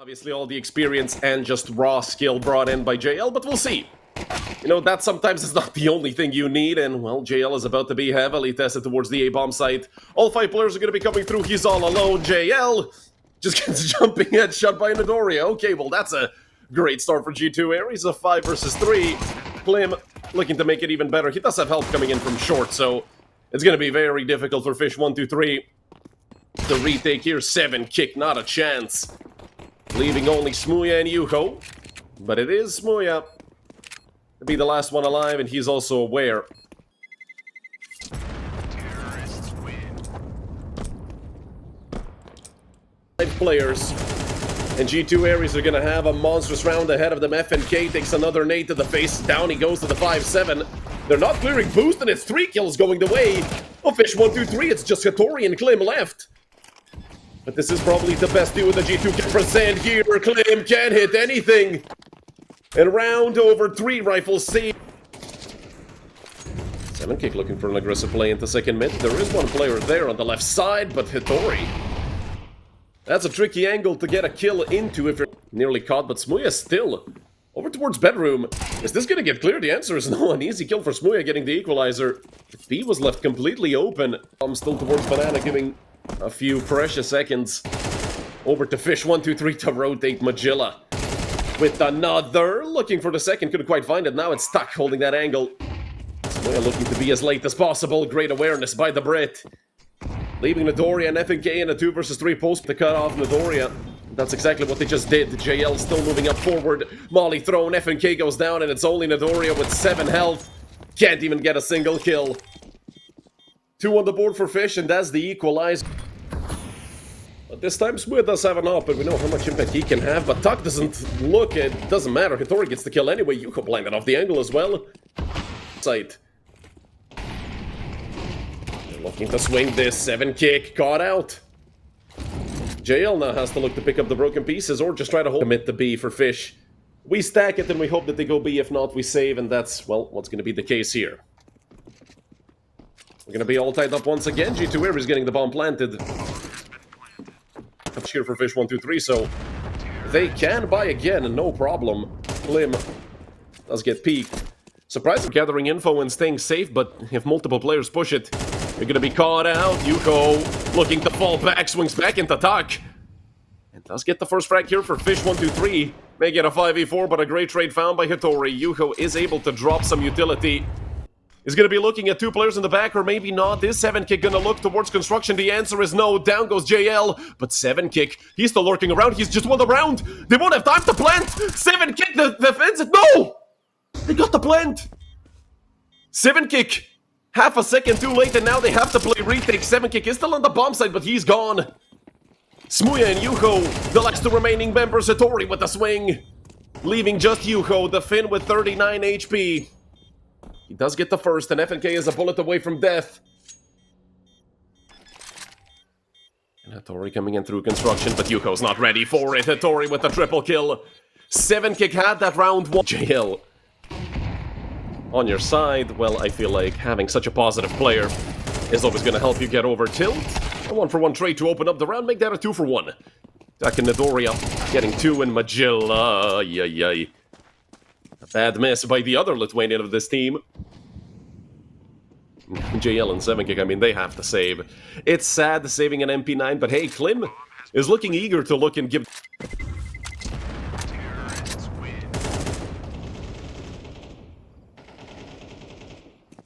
Obviously all the experience and just raw skill brought in by JL, but we'll see. You know, that sometimes is not the only thing you need, and, well, JL is about to be heavily tested towards the A-bomb site. All 5 players are going to be coming through. He's all alone. JL just gets jumping headshot by Midoriya. Okay, well, that's a great start for G2 Aries. A 5 versus 3. Klim looking to make it even better. He does have help coming in from short, so it's going to be very difficult for fish123 to retake here. 7 kick, not a chance. Leaving only Smooya and Yuho. But it is Smooya to be the last one alive, and he's also aware. Terrorists win. 5 players. And G2 Aries are gonna have a monstrous round ahead of them. fNK takes another nade to the face. Down he goes to the 5-7. They're not clearing boost, and it's 3 kills going the way of fish123. It's just Setari and Klim left. But this is probably the best duo that G2 can present here. Klim can't hit anything. And round over 3 rifles saved. 7 kick looking for an aggressive play into second mid. There is one player there on the left side, but Hittori. That's a tricky angle to get a kill into if you're nearly caught, but Smooya still over towards bedroom. Is this gonna get clear? The answer is no. An easy kill for Smooya getting the equalizer. B was left completely open. I'm still towards Banana, giving a few precious seconds over to fish123 to rotate Magilla. With another, looking for the second, couldn't quite find it. Now it's stuck, holding that angle. Smooya looking to be as late as possible. Great awareness by the Brit. Leaving Midoriya and fNK in a 2 versus 3 post to cut off Midoriya. That's exactly what they just did. JL still moving up forward. Molly thrown, fNK goes down, and it's only Midoriya with 7 health. Can't even get a single kill. 2 on the board for Fish, and that's the equalizer. But this time Smooya does have an up, and we know how much impact he can have, but Tuck doesn't look, it doesn't matter. Hittori gets the kill anyway. Yuko blinded off the angle as well. Sight. Looking to swing this 7 kick, caught out. JL now has to look to pick up the broken pieces or just try to commit the B for Fish. We stack it and we hope that they go B. If not, we save, and that's, well, what's going to be the case here. We're going to be all tied up once again. G2 Aries getting the bomb planted. Here for fish123, so they can buy again, no problem. Klim does get peeked. Surprising gathering info and staying safe, but if multiple players push it, you're gonna be caught out. Yuko looking to fall back, swings back into Tuck. And does get the first frag here for fish123. May get a 5v4, but a great trade found by Hittori. Yuko is able to drop some utility. He's gonna be looking at 2 players in the back, or maybe not. Is 7 kick gonna look towards construction? The answer is no. Down goes JL, but 7 kick, he's still lurking around. He's just won the round. They won't have time to plant. 7 kick, the defense. No! They got the plant. 7 kick. Half a second too late, and now they have to play retake. 7 kick is still on the bomb site, but he's gone. Smooya and Yuho, the last 2 remaining members. Hittori with the swing. Leaving just Yuho, the Finn with 39 HP. He does get the first, and fNK is a bullet away from death. And Hittori coming in through construction, but Yuko's not ready for it. Hittori with the triple kill. 7 kick had that round 1. JL on your side. Well, I feel like having such a positive player is always going to help you get over tilt. A 1-for-1 trade to open up the round, make that a 2-for-1. Attacking Midoriya, getting 2 in Magilla. Yay. A bad miss by the other Lithuanian of this team. JL and 7 kick, I mean, they have to save. It's sad saving an MP9, but hey, Klim is looking eager to look and give...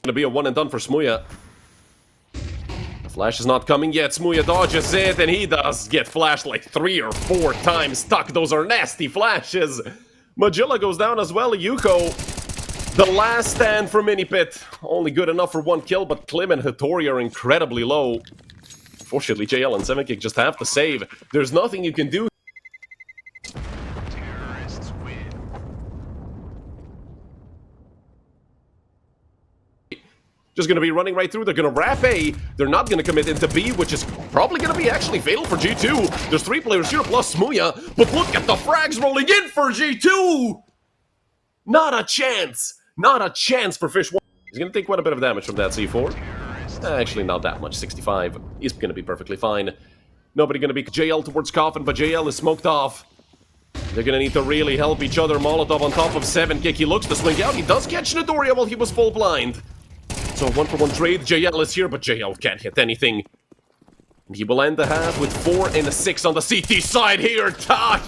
Gonna be a 1 and done for Smooya. The flash is not coming yet. Smooya dodges it, and he does get flashed like 3 or 4 times. Stuck, those are nasty flashes. Magilla goes down as well. Yuko, the last stand for Minipit. Only good enough for 1 kill, but Klim and Hittori are incredibly low. Fortunately, JL and 7 kick just have to save. There's nothing you can do. Terrorists win. Just going to be running right through. They're going to wrap A. They're not going to commit into B, which is probably going to be actually fatal for G2. There's 3 players here plus Smooya, but look at the frags rolling in for G2! Not a chance. Not a chance for Fish1. He's going to take quite a bit of damage from that C4. Actually, not that much. 65. He's going to be perfectly fine. Nobody going to be JL towards Coffin, but JL is smoked off. They're gonna need to really help each other. Molotov on top of fNK. He looks to swing out. He does catch Nodoria while he was full blind. So 1-for-1 trade. JL is here, but JL can't hit anything. And he will end the half with 4 and a 6 on the CT side here. Tak!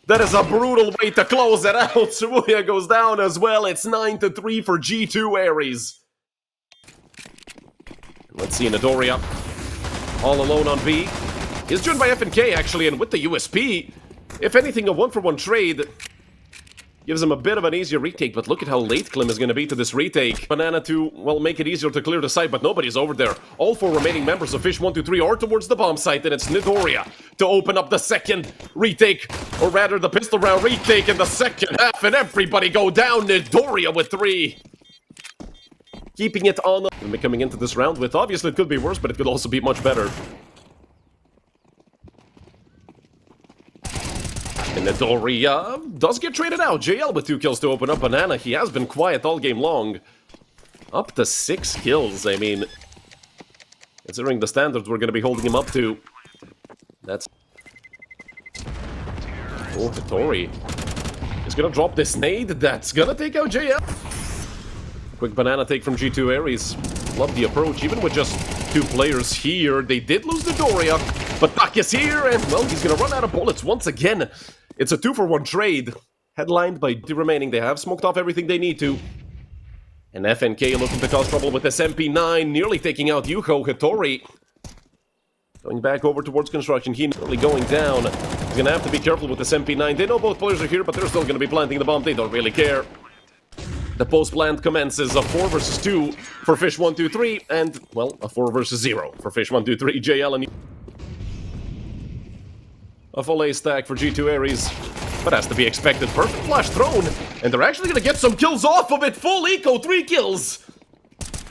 That is a brutal way to close it out. Smuya goes down as well. It's 9-3 for G2 Aries. Let's see Nodoria all alone on B. He's joined by fNK actually, and with the USP, if anything, a 1-for-1 trade gives him a bit of an easier retake, but look at how late Klim is going to be to this retake. Banana to, well, make it easier to clear the site, but nobody's over there. All 4 remaining members of fish123 are towards the bomb site, and it's Nodoria to open up the second retake, or rather the pistol round retake in the second half, and everybody go down. Nodoria with 3. Keeping it on. And coming into this round with, obviously it could be worse, but it could also be much better. And Nodoria does get traded out. JL with 2 kills to open up Banana. He has been quiet all game long. Up to 6 kills. I mean, considering the standards we're going to be holding him up to. That's... Oh, Setari is going to drop this nade. That's going to take out JL. Quick banana take from G2 Aries. Love the approach. Even with just 2 players here, they did lose Nodoria. But Tak is here, and, well, he's going to run out of bullets once again. It's a 2-for-1 trade, headlined by the remaining. They have smoked off everything they need to. And fNK looking to cause trouble with this MP9, nearly taking out HiGHLiGHTS. Going back over towards construction, he nearly going down. He's going to have to be careful with this MP9. They know both players are here, but they're still going to be planting the bomb. They don't really care. The post-plant commences a 4 versus 2 for fish123, and, well, a 4 versus 0 for fish123, JL and... A full A stack for G2 Aries, but has to be expected. Perfect flash thrown, and they're actually going to get some kills off of it. Full eco, 3 kills.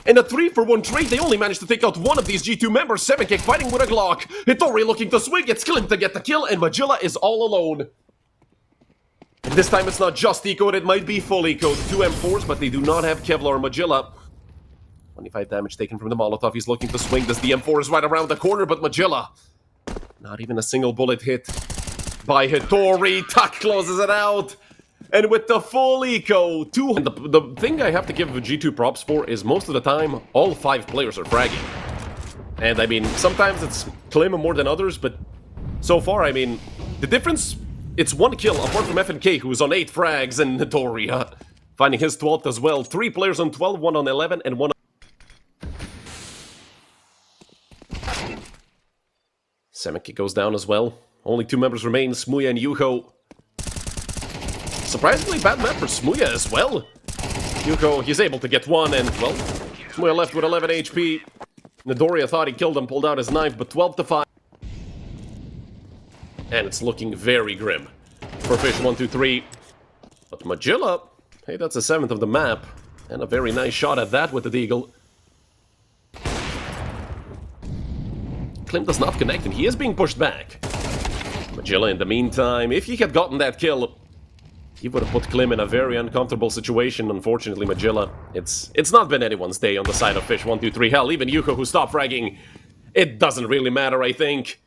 In a 3-for-1 trade, they only managed to take out one of these G2 members. fNK fighting with a Glock. Hittori looking to swing, it's Klim to get the kill, and Magilla is all alone. And this time it's not just ecoed, it might be full ecoed. 2 M4s, but they do not have Kevlar. Magilla. 25 damage taken from the Molotov. He's looking to swing. This DM4 is right around the corner, but Magilla. Not even a single bullet hit by Hittori. Tak closes it out. And with the full eco, 2... And the thing I have to give G2 props for is most of the time, all 5 players are fragging. And I mean, sometimes it's Klim more than others, but so far, I mean, the difference, it's 1 kill, apart from fNK, who's on 8 frags, and Nodoria finding his 12th as well. 3 players on 12, 1 on 11, and 1 on... fNK goes down as well. Only 2 members remain, Smuya and Yuho. Surprisingly bad map for Smuya as well. Yuho, he's able to get 1, and, well, Smuya left with 11 HP. Nodoria thought he killed him, pulled out his knife, but 12-5. And it's looking very grim for fish123. But Magilla, hey, that's a 7th of the map. And a very nice shot at that with the Deagle. Klim does not connect, and he is being pushed back. Magilla, in the meantime, if he had gotten that kill, he would have put Klim in a very uncomfortable situation. Unfortunately, Magilla, it's not been anyone's day on the side of fish123. Hell, even Yuko, who stopped fragging, it doesn't really matter, I think.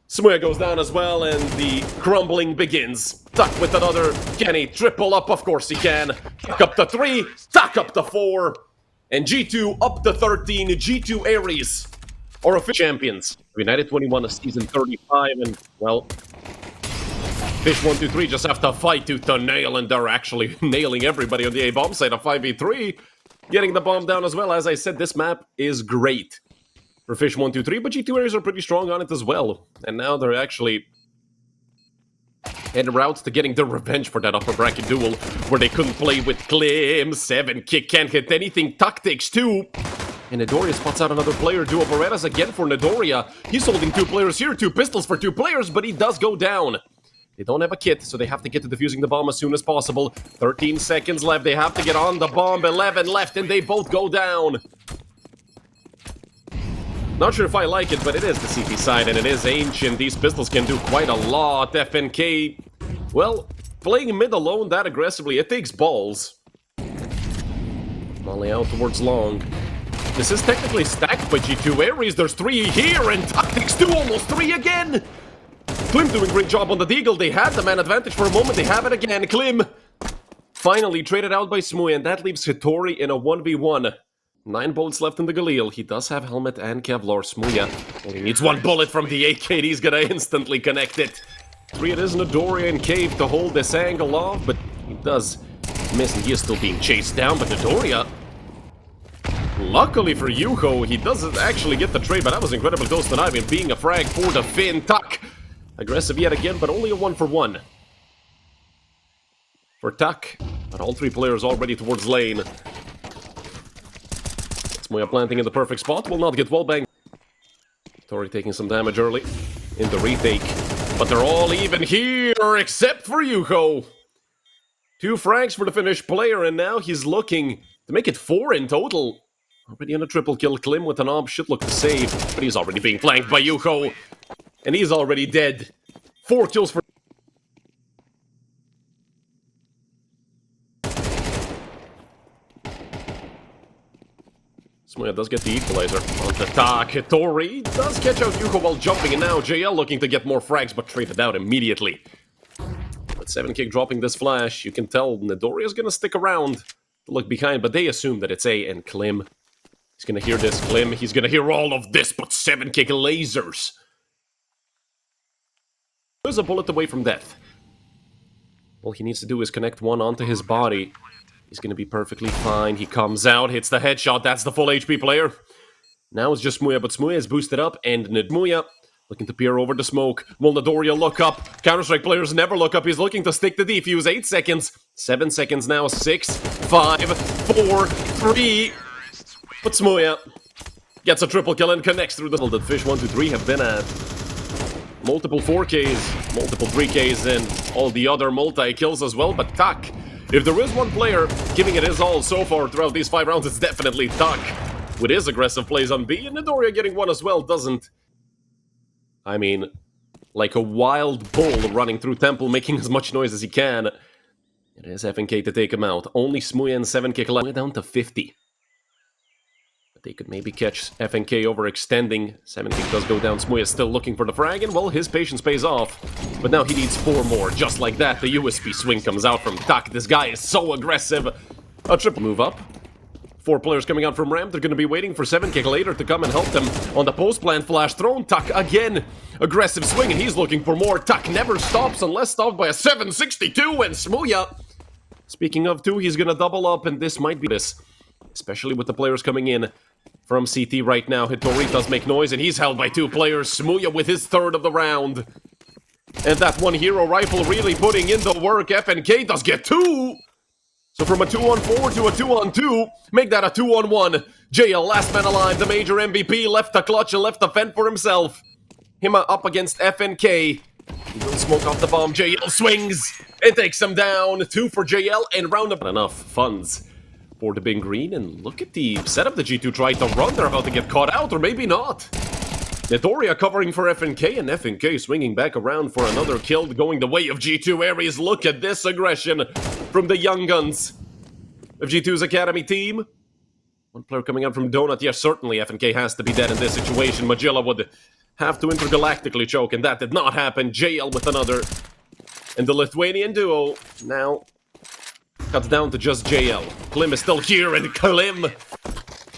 Smuya goes down as well, and the crumbling begins. Tak with another. Can he triple up? Of course he can. Tak up to 3, Tak up to 4, and G2 up to 13. G2 Aries are official champions. United21 of season 35, and, well, fish123 just have to fight tooth and nail, and they're actually nailing everybody on the A-bomb side of 5v3. Getting the bomb down as well. As I said, this map is great for fish123, but G2 Aries are pretty strong on it as well. And now they're actually en route to getting their revenge for that upper bracket duel, where they couldn't play with Klim. 7 kick can't hit anything. Tak takes 2. And Nodoria spots out another player. Duo Berettas again for Nodoria. He's holding 2 players here. 2 pistols for 2 players, but he does go down. They don't have a kit, so they have to get to defusing the bomb as soon as possible. 13 seconds left. They have to get on the bomb. 11 left, and they both go down. Not sure if I like it, but it is the CT side, and it is ancient. These pistols can do quite a lot. fNK, well, playing mid alone that aggressively, it takes balls. Molly out towards long. This is technically stacked by G2 Aries. There's 3 here, and Tak takes 2, almost 3 again. Klim doing a great job on the deagle. They had the man advantage for a moment. They have it again. Klim finally traded out by Smooya, and that leaves Setari in a 1v1. 9 bullets left in the Galil. He does have helmet and Kevlar. Smooya only needs 1 bullet from the AK. He's gonna instantly connect it. 3 it is Midoriya and Cave to hold this angle off, but he does miss, and he is still being chased down. But Midoriya, luckily for Yuho, he doesn't actually get the trade, but that was incredibly close to not even being a frag for the fNK. Aggressive yet again, but only a 1-for-1. For Tuck, but all 3 players already towards lane. Smooya planting in the perfect spot, will not get wallbang. Tori taking some damage early in the retake, but they're all even here, except for Yuho. 2 frags for the Finnish player, and now he's looking to make it 4 in total. Already on a triple kill. Klim with an ob should look to save, but he's already being flanked by Yuho. And he's already dead. 4 kills for... Smooya does get the equalizer on the attack. Hitori does catch out Yuho while jumping, and now JL looking to get more frags, but traded out immediately. But 7Kick dropping this flash, you can tell Midoriya is gonna stick around to look behind, but they assume that it's A and Klim. He's gonna hear this, Klim. He's gonna hear all of this, but 7Kick lasers. There's a bullet away from death. All he needs to do is connect 1 onto his body. He's gonna be perfectly fine. He comes out, hits the headshot. That's the full HP player. Now it's just Smooya, but Smooya is boosted up, and Smooya looking to peer over the smoke. Will Midoriya look up? Counter-Strike players never look up. He's looking to stick the defuse. 8 seconds. 7 seconds now. 6, 5, 4, 3. But Smooya gets a triple kill and connects through the... that fish123 have been at multiple 4Ks, multiple 3Ks, and all the other multi-kills as well. But Tuck, if there is one player giving it his all so far throughout these 5 rounds, it's definitely Tuck. With his aggressive plays on B, and Midoriya getting 1 as well doesn't... I mean, like a wild bull running through Temple, making as much noise as he can. It is fNK to take him out. Only Smooya and 7Kick left. Down to 50. But they could maybe catch fNK overextending. 7Kick does go down. Smooya still looking for the frag, and well, his patience pays off. But now he needs 4 more. Just like that, the USP swing comes out from Tuck. This guy is so aggressive. A triple move up. 4 players coming out from ramp. They're going to be waiting for 7Kick later to come and help them on the post-plant flash thrown. Tuck again. Aggressive swing, and he's looking for more. Tuck never stops unless stopped by a 762, and Smooya, speaking of 2, he's going to double up, and this might be this. Especially with the players coming in from CT right now. Hitori does make noise, and he's held by 2 players. Smooya with his 3rd of the round. And that 1 hero rifle really putting in the work. fNK does get 2. So from a 2-on-4 to a 2-on-2, make that a 2-on-1. JL, last man alive, the major MVP, left the clutch and left the fend for himself. Him up against fNK. He will smoke off the bomb. JL swings and takes him down. 2 for JL and round up. Enough funds for the big green. And look at the setup the G2 tried to run. They're about to get caught out, or maybe not. Midoriya covering for fNK, and fNK swinging back around for another kill, going the way of G2 Aries. Look at this aggression from the young guns of G2's academy team. 1 player coming out from Donut. Yes, certainly fNK has to be dead in this situation. Magilla would have to intergalactically choke, and that did not happen. JL with another. And the Lithuanian duo now cuts down to just JL. Klim is still here, and Klim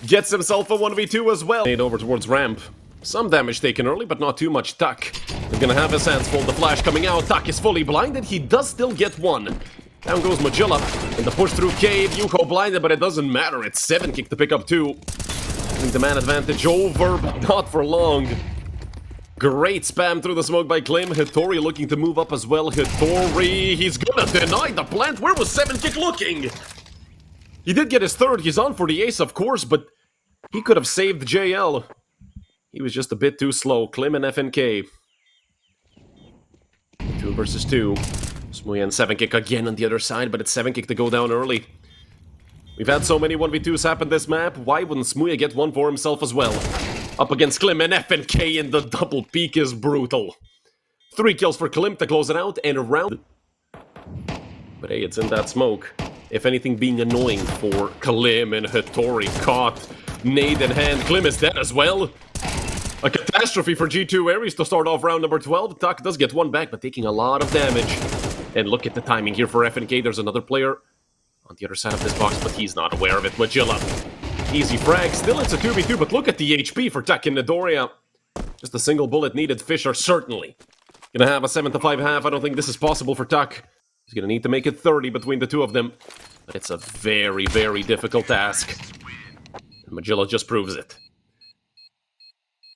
gets himself a 1v2 as well. Made over towards ramp. Some damage taken early, but not too much. Tuck is gonna have his hands full. The flash coming out. Tuck is fully blinded. He does still get 1. Down goes Magilla. And the push through cave. Yuho blinded, but it doesn't matter. It's 7Kick to pick up 2. Getting the man advantage over, but not for long. Great spam through the smoke by Klim. Hitori looking to move up as well. Hitori, he's gonna deny the plant. Where was 7Kick looking? He did get his 3rd. He's on for the ace, of course, but he could have saved JL. He was just a bit too slow. Klim and fNK. 2 versus 2. Smooya and 7Kick again on the other side, but it's 7Kick to go down early. We've had so many 1v2s happen this map. Why wouldn't Smooya get 1 for himself as well? Up against Klim and fNK, and the double peek is brutal. 3 kills for Klim to close it out, and around... But hey, it's in that smoke. If anything, being annoying for Klim, and Hitori caught. Nade in hand. Klim is dead as well. A catastrophe for G2 Aries to start off round number 12. Tuck does get one back, but taking a lot of damage. And look at the timing here for fNK. There's another player on the other side of this box, but he's not aware of it. HiGHLiGHTS. Easy frag. Still, it's a 2v2, but look at the HP for Tuck and Nidoria. Just a single bullet needed. Fish are certainly gonna have a 7-5 half. I don't think this is possible for Tuck. He's gonna need to make it 30 between the two of them. But it's a very, very difficult task. And HiGHLiGHTS just proves it.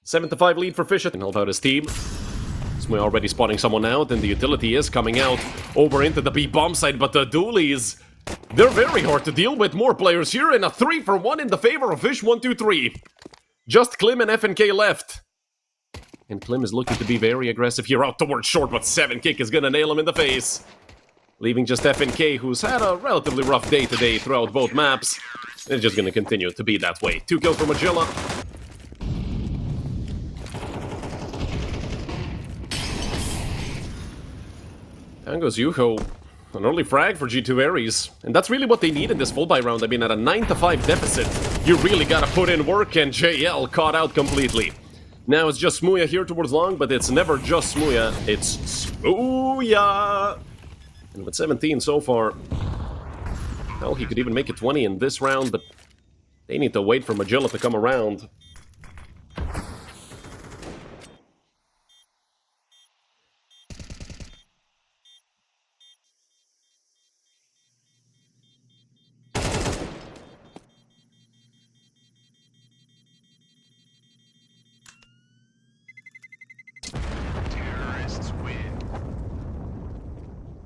7-5 lead for Fish. And help out his team. We're already spotting someone out, and the utility is coming out over into the B bomb side, but the dualies, they're very hard to deal with. More players here, and a 3-for-1 in the favor of fish123. Just Klim and fNK left. And Klim is looking to be very aggressive here, out towards short, but 7kick is gonna nail him in the face. Leaving just fNK, who's had a relatively rough day today throughout both maps. It's just gonna continue to be that way. 2 kills for HiGHLiGHTS. Down goes Yuho. An early frag for G2 Aries. And that's really what they need in this full buy round. I mean, at a 9-5 deficit, you really gotta put in work, and JL caught out completely. Now it's just Smooya here towards long, but it's never just Smooya, it's Smooya! And with 17 so far, well, he could even make it 20 in this round, but they need to wait for HiGHLiGHTS to come around.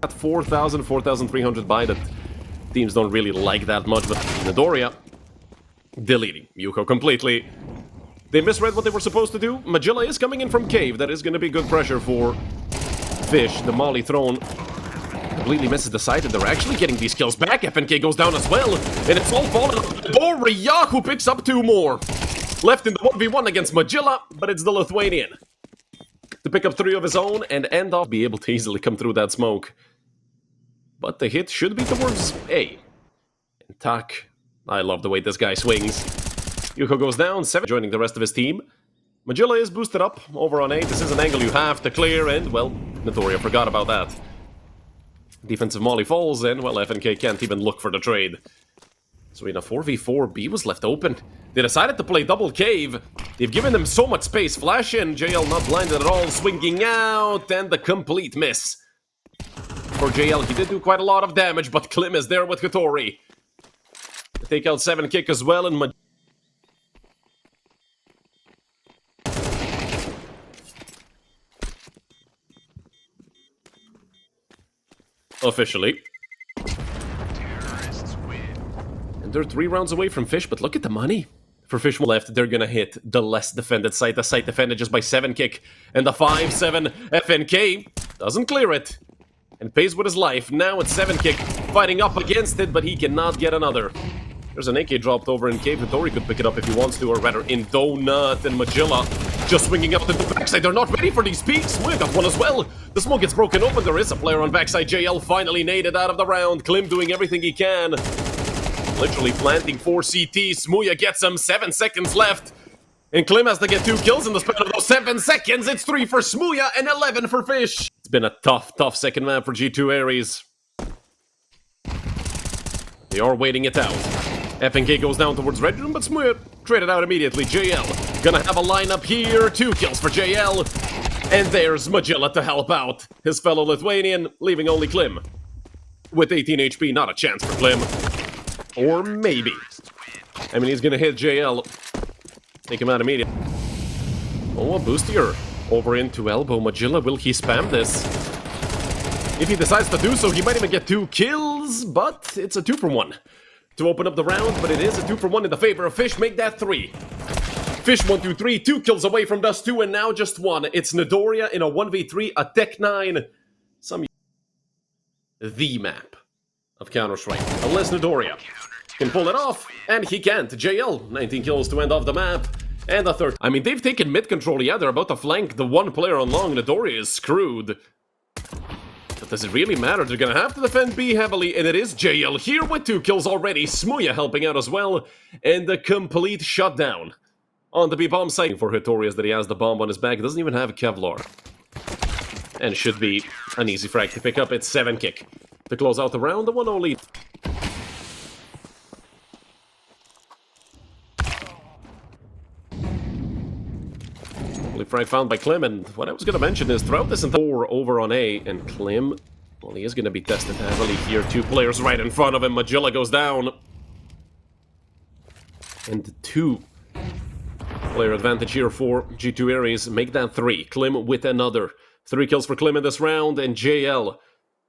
At 4,000, 4,300 buy that teams don't really like that much, but Nidoria deleting Yuko completely. They misread what they were supposed to do. HiGHLiGHTS is coming in from cave. That is going to be good pressure for Fish. The Molly thrown completely misses the side, and they're actually getting these kills back. fNK goes down as well, and it's all falling on Nidoria, who picks up 2 more. Left in the 1v1 against HiGHLiGHTS, but it's the Lithuanian to pick up 3 of his own and end off, be able to easily come through that smoke. But the hit should be towards A. And Tuck, I love the way this guy swings. Yuko goes down, 7 joining the rest of his team. HiGHLiGHTS is boosted up over on A. This is an angle you have to clear, and, well, Nidoria forgot about that. Defensive Molly falls, and, well, fNK can't even look for the trade. So in a 4v4, B was left open. They decided to play double cave. They've given them so much space. Flash in, JL not blinded at all, swinging out, and the complete miss. For JL, he did do quite a lot of damage, but Klim is there with Hitori. They take out 7kick as well, and officially. And they're 3 rounds away from Fish, but look at the money. For Fish left, they're gonna hit the less defended site. The site defended just by 7kick. And the 5-7 fNK doesn't clear it. And pays with his life. Now it's 7kick fighting up against it, but he cannot get another. There's an AK dropped over in cave. Hitori could pick it up if he wants to, or rather in Donut. And HiGHLiGHTS just swinging out to the backside. They're not ready for these peaks. We got one as well. The smoke gets broken open. There is a player on backside. JL finally naded out of the round. Klim doing everything he can. Literally planting 4 CT. Smooya gets him. 7 seconds left. And Klim has to get 2 kills in the span of those 7 seconds. It's 3 for Smooya and 11 for Fish. It's been a tough second map for G2 Aries. They are waiting it out. fNK goes down towards red room, but Smooya traded out immediately. JL gonna have a lineup here. 2 kills for JL. And there's HiGHLiGHTS to help out his fellow Lithuanian, leaving only Klim. With 18 HP, not a chance for Klim. Or maybe. I mean, he's gonna hit JL. Take him out immediately. Oh, a boost here. Over into elbow. HiGHLiGHTS, will he spam this? If he decides to do so, he might even get 2 kills, but it's a 2-for-1 to open up the round, but it is a 2-for-1 in the favor of Fish. Make that 3. Fish123, 2 kills away from Dust 2, and now just 1. It's Nidoria in a 1v3, a Tech 9. The map of Counter-Strike. Unless Nidoria can pull it off, and he can't. JL, 19 kills to end off the map. And a 3rd. I mean, they've taken mid control. Yeah, they're about to flank the 1 player on long. Nidoria is screwed. But does it really matter? They're gonna have to defend B heavily, and it is JL here with 2 kills already. Smooya helping out as well. And the complete shutdown on the B-bomb site. For Hittori is that he has the bomb on his back. He doesn't even have Kevlar. And should be an easy frag to pick up. It's 7-kick to close out the round. The 1-0 lead. Only frag found by Klim, and what I was going to mention is throughout this entire over on A, and Klim, well, he is going to be tested heavily here. 2 players right in front of him. HiGHLiGHTS goes down. And 2 player advantage here for G2 Aries. Make that 3. Klim with another. 3 kills for Klim in this round, and JL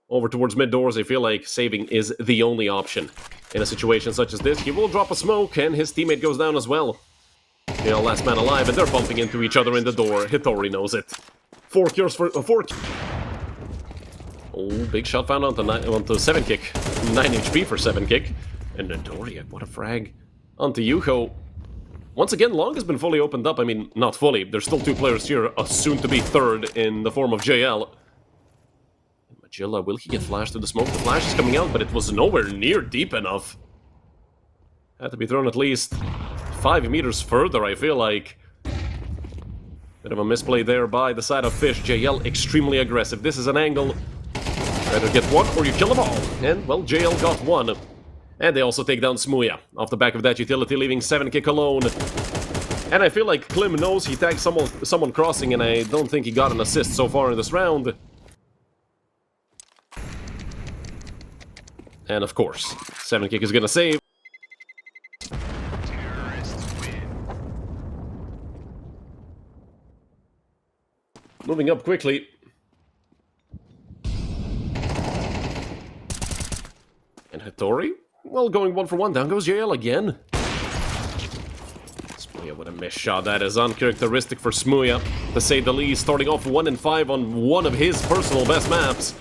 over towards mid doors. I feel like saving is the only option. In a situation such as this, he will drop a smoke, and his teammate goes down as well. JL last man alive, and they're bumping into each other in the door. Hittori knows it. 4 kills for... 4... Oh, big shot found onto 7-kick. 9 HP for 7-kick. And Nodoria, what a frag. Onto Yuho. Once again, Long has been fully opened up. I mean, not fully. There's still 2 players here, a soon-to-be 3rd in the form of JL. HiGHLiGHTS, will he get flashed through the smoke? The flash is coming out, but it was nowhere near deep enough. Had to be thrown at least 5 meters further, I feel like. Bit of a misplay there by the side of Fish. JL extremely aggressive. This is an angle. Either get 1 or you kill them all. And, well, JL got 1. And they also take down Smooya off the back of that utility, leaving 7-kick alone. And I feel like Klim knows he tagged someone crossing, and I don't think he got an assist so far in this round. And of course, 7-kick is gonna save. Terrorists win. Moving up quickly. And Hittori? Well, going 1 for 1, down goes JL again. Smooya with a missed shot. That is uncharacteristic for Smooya, to say the least. Starting off 1-5 on one of his personal best maps.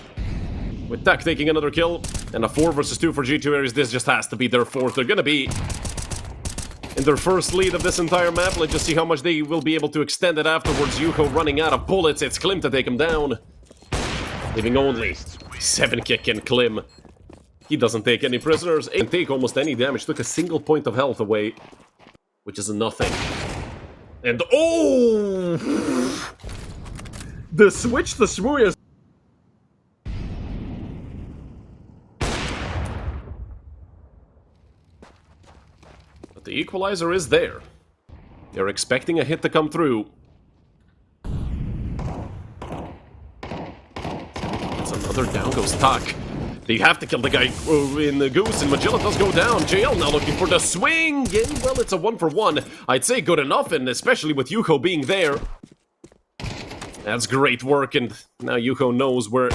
With Tak taking another kill, and a 4 versus 2 for G2 Aries. This just has to be their 4th. They're gonna be in their first lead of this entire map. Let's just see how much they will be able to extend it afterwards. Yuho running out of bullets. It's Klim to take him down. Leaving only 7-kick and Klim. He doesn't take any prisoners, and take almost any damage. Took a single point of health away, which is nothing. And oh! The switch to Smooya. But the equalizer is there. They're expecting a hit to come through. That's another down goes Tak. They have to kill the guy in the goose, and HiGHLiGHTS does go down. JL now looking for the swing, and well, it's a 1 for 1. I'd say good enough, and especially with Yuho being there. That's great work, and now Yuho knows where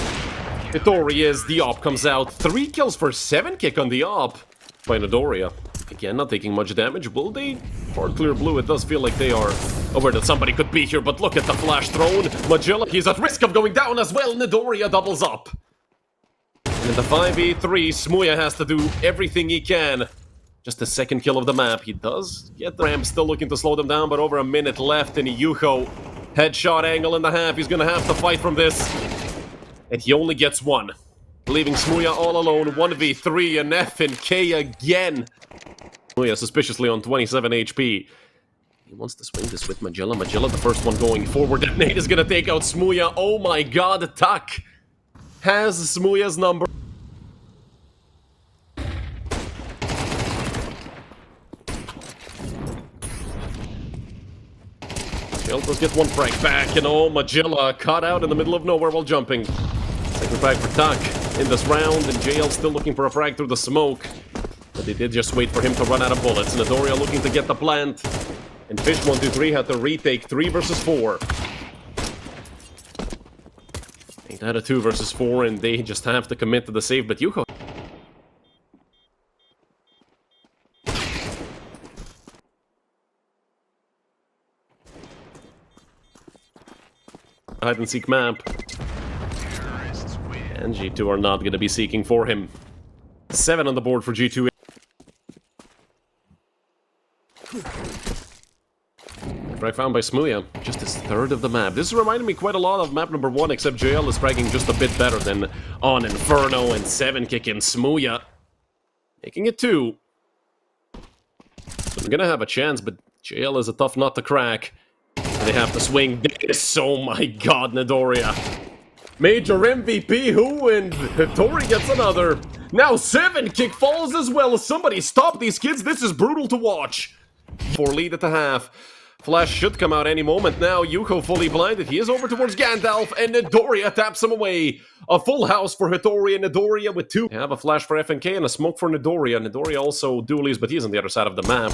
Hittori is. The op comes out. 3 kills for 7-kick on the op by Nodoria. Again, not taking much damage. Will they? For clear blue, it does feel like they are aware that somebody could be here, but look at the flash thrown. HiGHLiGHTS, he's at risk of going down as well. Nodoria doubles up. In the 5v3, Smooya has to do everything he can. Just the 2nd kill of the map. He does get the ramp, still looking to slow them down, but over a minute left, and Yuho headshot angle in the half. He's gonna have to fight from this. And he only gets 1. Leaving Smooya all alone. 1v3 and fNK again. Smooya suspiciously on 27 HP. He wants to swing this with HiGHLiGHTS. HiGHLiGHTS, the first one going forward. That nade is gonna take out Smooya. Oh my god, Tak has Smooya's number. HiGHLiGHTS does get 1 frag back, and oh, HiGHLiGHTS caught out in the middle of nowhere while jumping. 2nd frag for Tak in this round, and JL still looking for a frag through the smoke. But they did just wait for him to run out of bullets. Nodoria looking to get the plant. And fish123 had to retake 3 versus 4. 8 out of 2 versus 4, and they just have to commit to the save, but Yuho. Hide-and-seek map. And G2 are not going to be seeking for him. 7 on the board for G2. Frag found by Smooya, just his 3rd of the map. This reminded me quite a lot of map number 1, except JL is fragging just a bit better than on Inferno, and 7-kick in Smooya. Making it 2. So I'm gonna have a chance, but JL is a tough nut to crack. They have to swing this. Oh my god, Midoriya. Major MVP, who and Tori gets another. Now 7 kick falls as well. Somebody stop these kids. This is brutal to watch. 4 lead at the half. Flash should come out any moment now. Yuko fully blinded. He is over towards Gandalf, and Midoriya taps him away. A full house for Hattori and Midoriya with 2. They have a flash for fNK and a smoke for Midoriya. Midoriya also dualies, but he's on the other side of the map.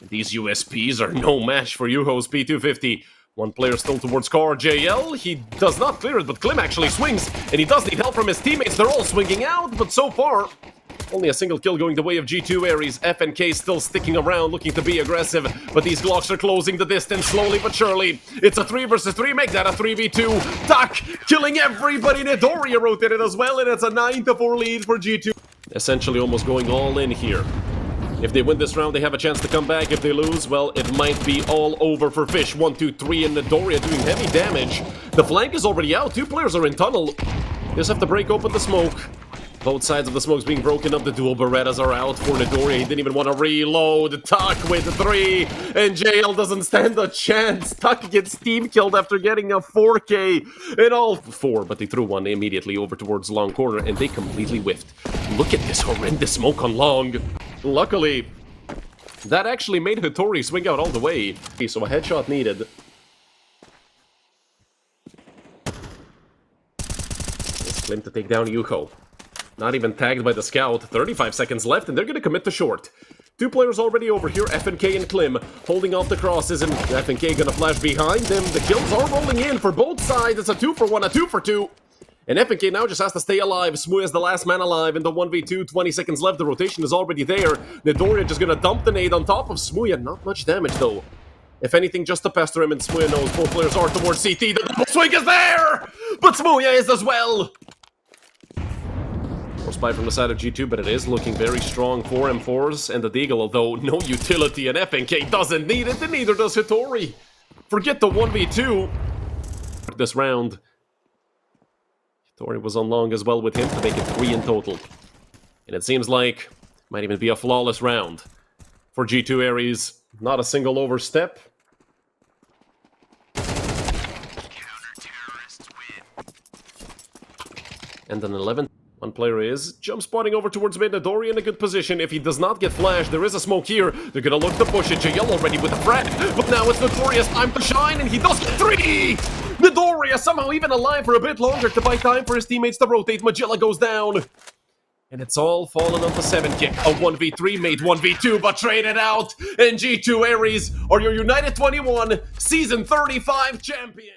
These USPs are no match for Yuho's P250. 1 player still towards car, JL. He does not clear it, but Klim actually swings, and he does need help from his teammates. They're all swinging out, but so far, only a single kill going the way of G2 Aries. fNK still sticking around, looking to be aggressive, but these Glocks are closing the distance slowly but surely. It's a 3 versus 3, make that a 3v2. Tak killing everybody. Midoriya rotated as well, and it's a 9-4 lead for G2. Essentially almost going all in here. If they win this round, they have a chance to come back. If they lose, well, it might be all over for fish123 and Midoriya doing heavy damage. The flank is already out. 2 players are in tunnel. Just have to break open the smoke. Both sides of the smoke's being broken up. The dual Berettas are out for Midoriya. He didn't even want to reload. Tak with 3, and JL doesn't stand a chance. Tak gets team killed after getting a 4K in all 4, but they threw 1 immediately over towards long corner, and they completely whiffed. Look at this horrendous smoke on long. Luckily, that actually made Hattori swing out all the way. So a headshot needed. It's Klim to take down Yuko. Not even tagged by the scout. 35 seconds left, and they're going to commit to short. 2 players already over here, fNK and Klim, holding off the crosses, and fNK going to flash behind them. The kills are rolling in for both sides. It's a 2 for 1, a 2 for 2. And fNK now just has to stay alive. Smooya is the last man alive in the 1v2. 20 seconds left. The rotation is already there. Midoriya just going to dump the nade on top of Smooya. Not much damage, though. If anything, just to pester him, and Smooya knows both players are towards CT. The double swing is there! But Smooya is as well! More spy from the side of G2, but it is looking very strong for M4s and the Deagle, although no utility, and fNK doesn't need it, and neither does Hattori. Forget the 1v2 this round. Hattori was on long as well with him to make it 3 in total. And it seems like it might even be a flawless round for G2 Aries. Not a single overstep. And an 11. 1 player is jump spotting over towards mid. Midoriya in a good position. If he does not get flashed, there is a smoke here. They're gonna look to push it. JL already with a frag, but now it's Midoriya's time to shine, and he does get 3! Midoriya somehow even alive for a bit longer to buy time for his teammates to rotate. Magilla goes down. And it's all fallen onto 7kick. A 1v3 made 1v2, but traded out. And G2 Aries are your United21 Season 35 champions.